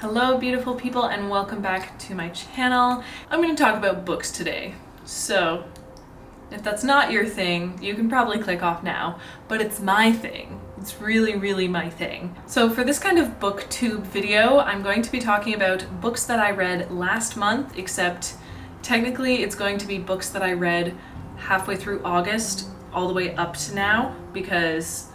Hello beautiful people and welcome back to my channel. I'm going to talk about books today. So if that's not your thing, you can probably click off now, but it's my thing. It's really my thing. So for this kind of booktube video, I'm going to be talking about books that I read last month, except technically it's going to be books that I read halfway through August all the way up to now, because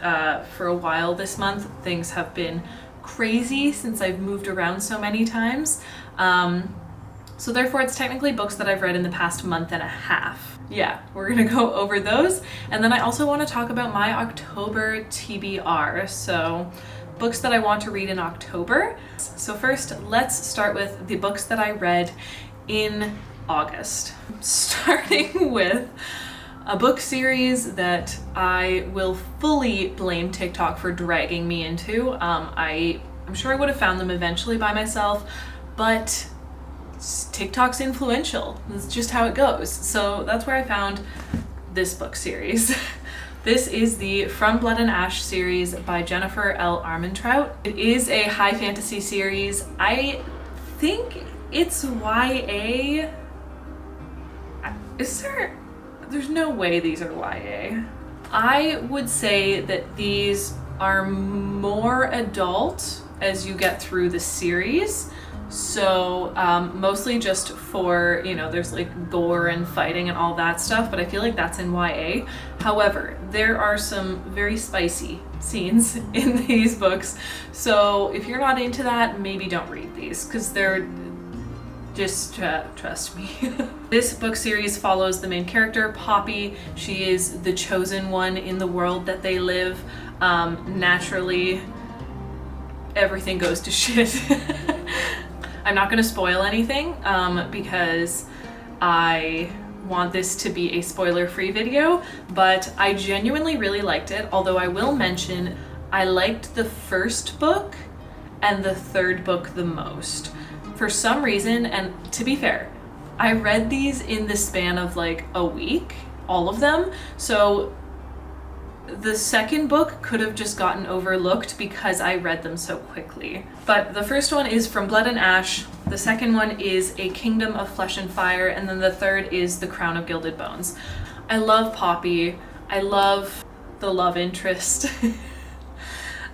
for a while this month things have been crazy since I've moved around so many times. So therefore it's technically books that I've read in the past month and a half. Yeah, we're gonna go over those. And then I also want to talk about my October TBR. So books that I want to read in October. So first, let's start with the books that I read in August. Starting with a book series that I will fully blame TikTok for dragging me into. I'm sure I would have found them eventually by myself, but TikTok's influential. That's just how it goes. So that's where I found this book series. This is the From Blood and Ash series by Jennifer L. Armentrout. It is a high fantasy series. I think it's YA. There's no way these are YA. I would say that these are more adult as you get through the series. So mostly just for, there's like gore and fighting and all that stuff, but I feel like that's in YA. However, there are some very spicy scenes in these books. So if you're not into that, maybe don't read these, because they're just trust me. This book series follows the main character, Poppy. She is the chosen one in the world that they live. Naturally, everything goes to shit. I'm not going to spoil anything because I want this to be a spoiler-free video, but I genuinely really liked it. Although I will mention, I liked the first book and the third book the most. For some reason, and to be fair, I read these in the span of like a week, all of them. So the second book could have just gotten overlooked because I read them so quickly. But the first one is From Blood and Ash, the second one is A Kingdom of Flesh and Fire, and then the third is The Crown of Gilded Bones. I love Poppy. I love the love interest, who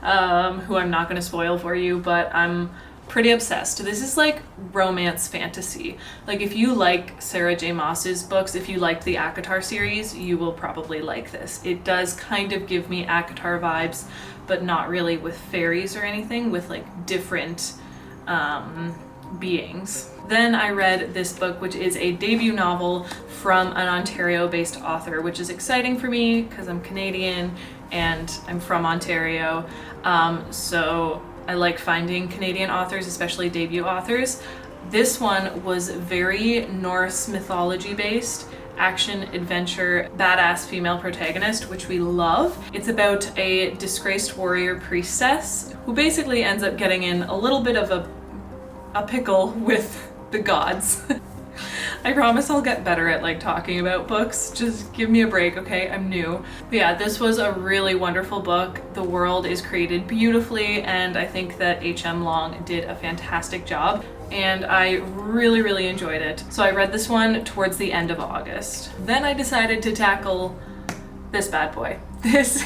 I'm not going to spoil for you, but I'm pretty obsessed. This is like romance fantasy. Like if you like Sarah J. Maas's books, if you liked the ACOTAR series, you will probably like this. It does kind of give me ACOTAR vibes, but not really with fairies or anything, with like different beings. Then I read this book, which is a debut novel from an Ontario-based author, which is exciting for me because I'm Canadian and I'm from Ontario. So I like finding Canadian authors, especially debut authors. This one was very Norse mythology based, action, adventure, badass female protagonist, which we love. It's about a disgraced warrior priestess who basically ends up getting in a little bit of a pickle with the gods. I promise I'll get better at like talking about books. Just give me a break, okay? I'm new. But yeah, this was a really wonderful book. The world is created beautifully, and I think that H.M. Long did a fantastic job, and I really enjoyed it. So I read this one towards the end of August. Then I decided to tackle this bad boy. This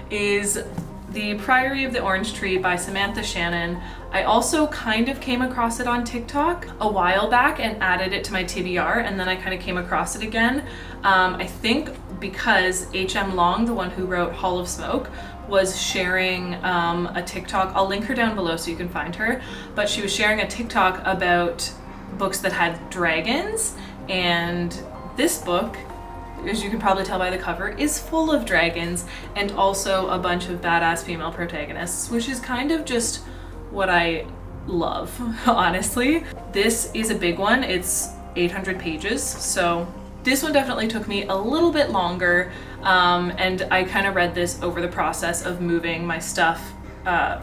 is The Priory of the Orange Tree by Samantha Shannon. I also kind of came across it on TikTok a while back and added it to my TBR, and then I kind of came across it again. I think because H.M. Long, the one who wrote Hall of Smoke, was sharing a TikTok. I'll link her down below so you can find her, but she was sharing a TikTok about books that had dragons, and this book, as you can probably tell by the cover, is full of dragons and also a bunch of badass female protagonists, which is kind of just what I love, honestly. This is a big one. It's 800 pages, so this one definitely took me a little bit longer, and I kind of read this over the process of moving my stuff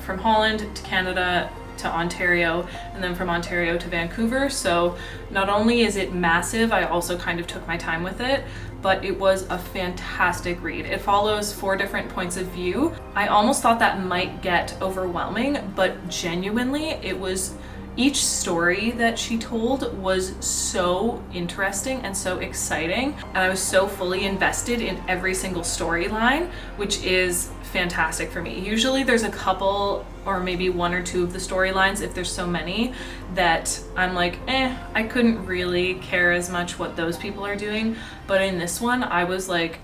from Holland to Canada to Ontario, and then from Ontario to Vancouver. So not only is it massive, I also kind of took my time with it, but it was a fantastic read. It follows 4 different points of view. I almost thought that might get overwhelming, but genuinely it was each story that she told was so interesting and so exciting, and I was so fully invested in every single storyline, which is fantastic for me. Usually there's a couple or maybe one or two of the storylines, if there's so many, that I'm like, I couldn't really care as much what those people are doing. But in this one, I was like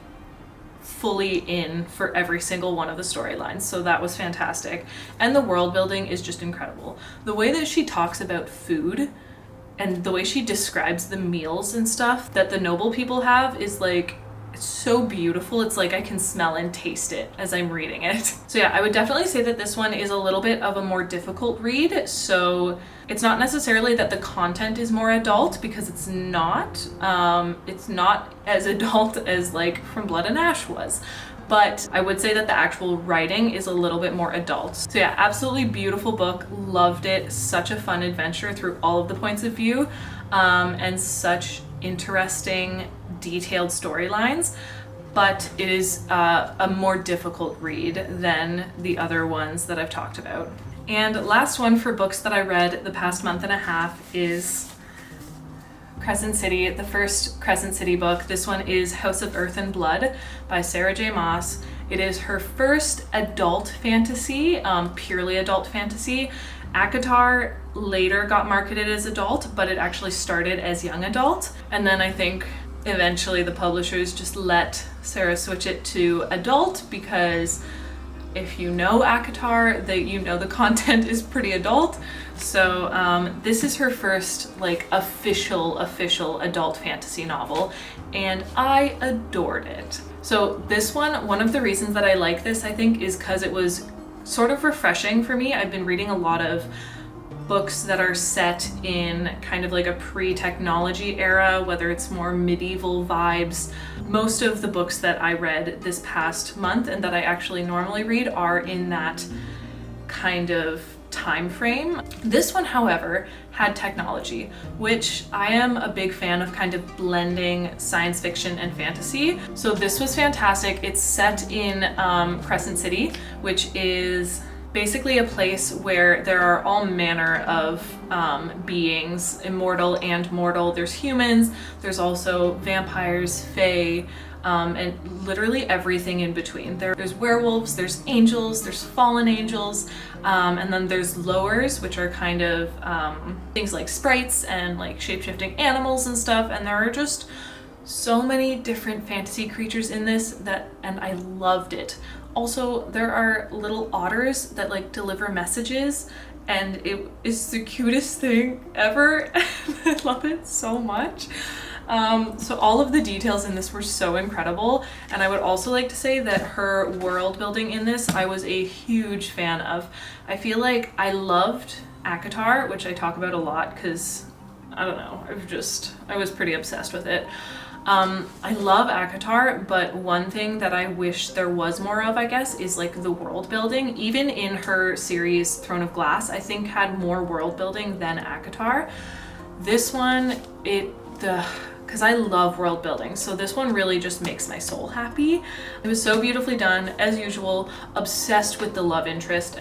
fully in for every single one of the storylines, so that was fantastic. And the world building is just incredible. The way that she talks about food and the way she describes the meals and stuff that the noble people have is like, it's so beautiful. It's like I can smell and taste it as I'm reading it. So yeah, I would definitely say that this one is a little bit of a more difficult read. So it's not necessarily that the content is more adult, because it's not. It's not as adult as like From Blood and Ash was. But I would say that the actual writing is a little bit more adult. So yeah, absolutely beautiful book. Loved it. Such a fun adventure through all of the points of view, and such interesting, detailed storylines. But it is a more difficult read than the other ones that I've talked about. And last one for books that I read the past month and a half is Crescent City, the first Crescent City book. This one is House of Earth and Blood by Sarah J. Maas. It is her first adult fantasy, purely adult fantasy. ACOTAR later got marketed as adult, but it actually started as young adult. And then I think eventually the publishers just let Sarah switch it to adult, because if you know ACOTAR, you know the content is pretty adult. So this is her first like official adult fantasy novel, and I adored it. So this one of the reasons that I like this, I think, is because it was sort of refreshing for me. I've been reading a lot of books that are set in kind of like a pre-technology era, whether it's more medieval vibes. Most of the books that I read this past month and that I actually normally read are in that kind of time frame. This one, however, had technology, which I am a big fan of, kind of blending science fiction and fantasy. So this was fantastic. It's set in Crescent City, which is basically a place where there are all manner of beings, immortal and mortal. There's humans, there's also vampires, fae, and literally everything in between. There's werewolves, there's angels, there's fallen angels, and then there's lowers, which are kind of things like sprites and like shape-shifting animals and stuff. And there are just so many different fantasy creatures in this and I loved it. Also, there are little otters that like deliver messages, and it is the cutest thing ever. I love it so much. So all of the details in this were so incredible, and I would also like to say that her world building in this I was a huge fan of. I feel like I loved ACOTAR, which I talk about a lot because I don't know, I was pretty obsessed with it. I love ACOTAR, but one thing that I wish there was more of, I guess, is like the world building. Even in her series Throne of Glass, I think had more world building than ACOTAR. This one, because I love world building, so this one really just makes my soul happy. It was so beautifully done, as usual. Obsessed with the love interest.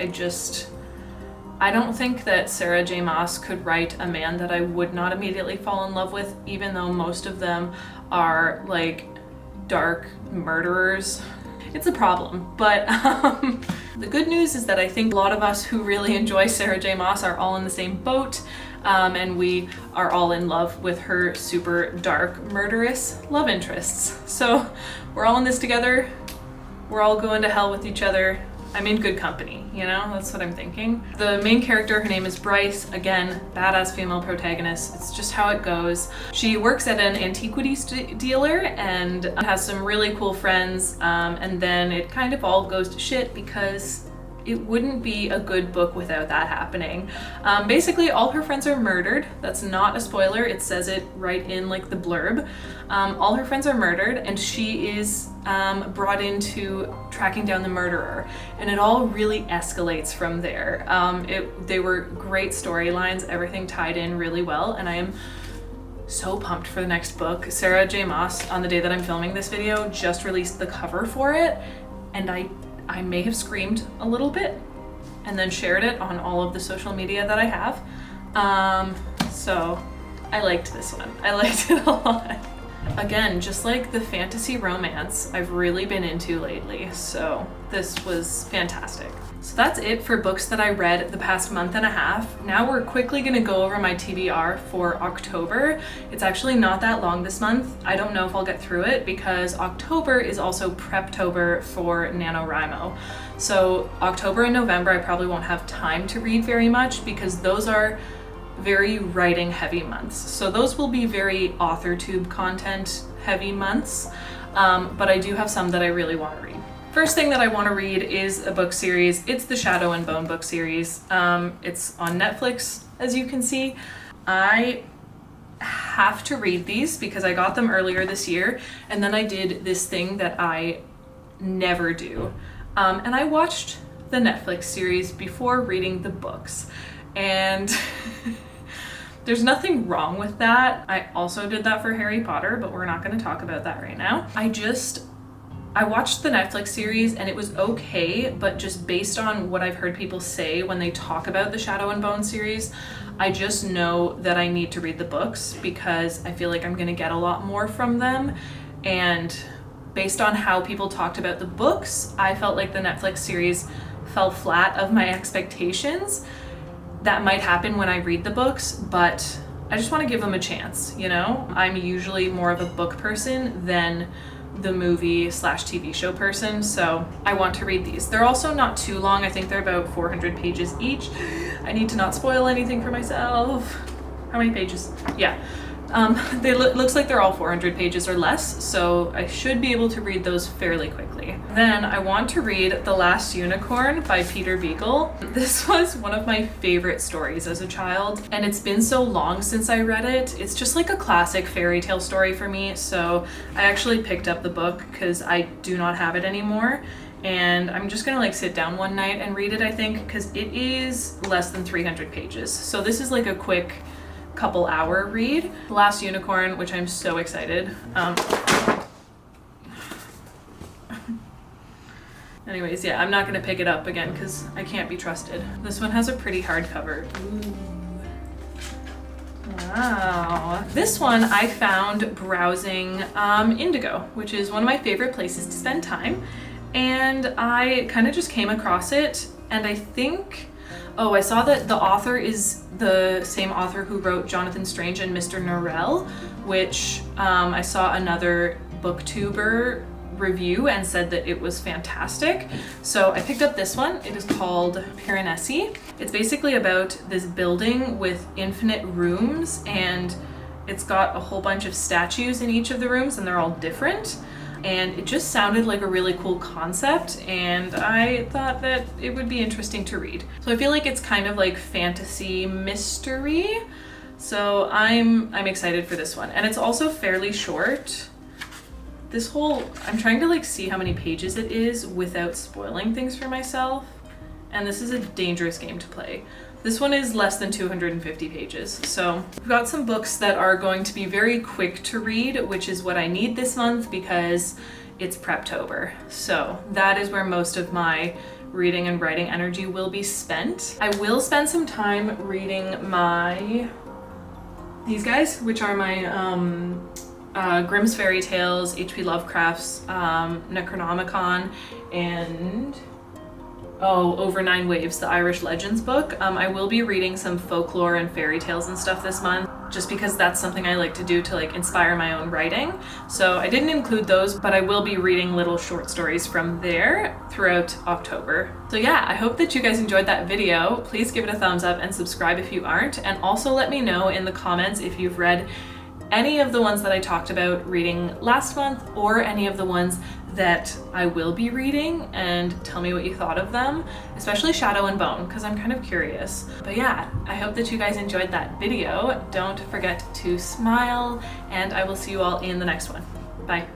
I don't think that Sarah J. Maas could write a man that I would not immediately fall in love with, even though most of them are like dark murderers. It's a problem, but the good news is that I think a lot of us who really enjoy Sarah J. Maas are all in the same boat, and we are all in love with her super dark, murderous love interests. So we're all in this together. We're all going to hell with each other. I'm in good company, you know? That's what I'm thinking. The main character, her name is Bryce. Again, badass female protagonist. It's just how it goes. She works at an antiquities dealer and has some really cool friends, and then it kind of all goes to shit because it wouldn't be a good book without that happening. Basically, all her friends are murdered. That's not a spoiler. It says it right in like the blurb. All her friends are murdered, and she is brought into tracking down the murderer, and it all really escalates from there. They were great storylines. Everything tied in really well, and I am so pumped for the next book. Sarah J. Maas, on the day that I'm filming this video, just released the cover for it, and I may have screamed a little bit and then shared it on all of the social media that I have. So I liked this one. I liked it a lot. Again, just like the fantasy romance I've really been into lately, so this was fantastic. So that's it for books that I read the past month and a half. Now we're quickly gonna go over my TBR for October. It's actually not that long this month. I don't know if I'll get through it because October is also Preptober for NaNoWriMo. So October and November I probably won't have time to read very much because those are very writing heavy months. So those will be very AuthorTube content heavy months, but I do have some that I really want to read. First thing that I want to read is a book series. It's the Shadow and Bone book series. It's on Netflix, as you can see. I have to read these because I got them earlier this year, and then I did this thing that I never do. And I watched the Netflix series before reading the books, and there's nothing wrong with that. I also did that for Harry Potter, but we're not going to talk about that right now. I watched the Netflix series and it was okay, but just based on what I've heard people say when they talk about the Shadow and Bone series, I just know that I need to read the books because I feel like I'm going to get a lot more from them. And based on how people talked about the books, I felt like the Netflix series fell flat of my expectations. That might happen when I read the books, but I just want to give them a chance, you know? I'm usually more of a book person than the movie/TV show person, so I want to read these. They're also not too long. I think they're about 400 pages each. I need to not spoil anything for myself. How many pages? Yeah. Looks like they're all 400 pages or less, so I should be able to read those fairly quickly. Then I want to read The Last Unicorn by Peter Beagle. This was one of my favorite stories as a child, and it's been so long since I read it. It's just like a classic fairy tale story for me, so I actually picked up the book because I do not have it anymore. And I'm just gonna like sit down one night and read it, I think, because it is less than 300 pages. So this is like a quick couple hour read. The Last Unicorn, which I'm so excited. Anyways, yeah, I'm not gonna pick it up again because I can't be trusted. This one has a pretty hardcover. Ooh. Wow. This one I found browsing Indigo, which is one of my favorite places to spend time. And I kind of just came across it, and I think, oh, I saw that the author is the same author who wrote Jonathan Strange and Mr. Norrell, which I saw another booktuber review and said that it was fantastic. So I picked up this one. It is called Piranesi. It's basically about this building with infinite rooms, and it's got a whole bunch of statues in each of the rooms, and they're all different. And it just sounded like a really cool concept, and I thought that it would be interesting to read. So I feel like it's kind of like fantasy mystery. So I'm excited for this one. And it's also fairly short. I'm trying to like see how many pages it is without spoiling things for myself. And this is a dangerous game to play. This one is less than 250 pages. So we've got some books that are going to be very quick to read, which is what I need this month because it's Preptober. So that is where most of my reading and writing energy will be spent. I will spend some time reading these guys, which are my Grimm's Fairy Tales, H.P. Lovecraft's Necronomicon, and Over 9 Waves, the Irish Legends book. I will be reading some folklore and fairy tales and stuff this month, just because that's something I like to do to like inspire my own writing. So I didn't include those, but I will be reading little short stories from there throughout October. So yeah, I hope that you guys enjoyed that video. Please give it a thumbs up and subscribe if you aren't. And also let me know in the comments if you've read any of the ones that I talked about reading last month, or any of the ones that I will be reading, and tell me what you thought of them, especially Shadow and Bone, because I'm kind of curious. But yeah, I hope that you guys enjoyed that video. Don't forget to smile, and I will see you all in the next one. Bye.